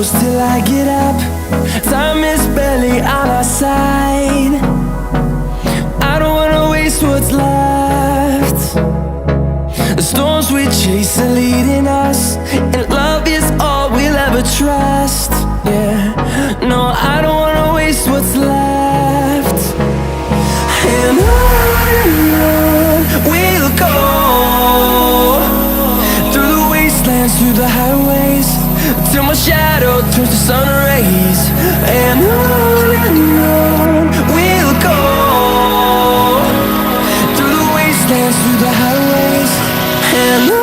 close till I get up. Time is barely on our side. I don't wanna waste what's left. The storms we chase are leading us, and love is all we'll ever trust. Yeah, no, I don't wanna waste what's left. And on we'll go, through the wastelands, through the highways, till my shadow turns to sun rays. And on we'll go, through the wastelands, through the highways, and on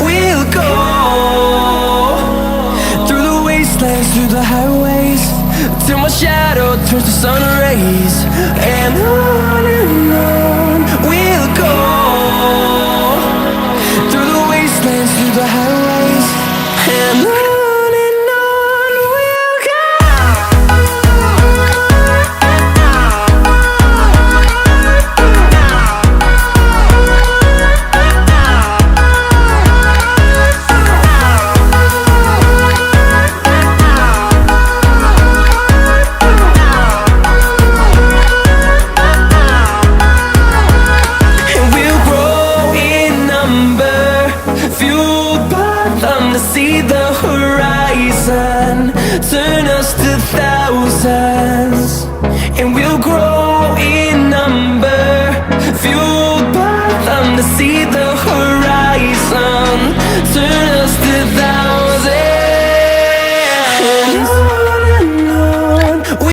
we'll go. Through the highways, till my shadow turns to sun rays. And on we'll go, through the wastelands, through the highways, and on we'll go. To see the horizon turn us to thousands, and we'll grow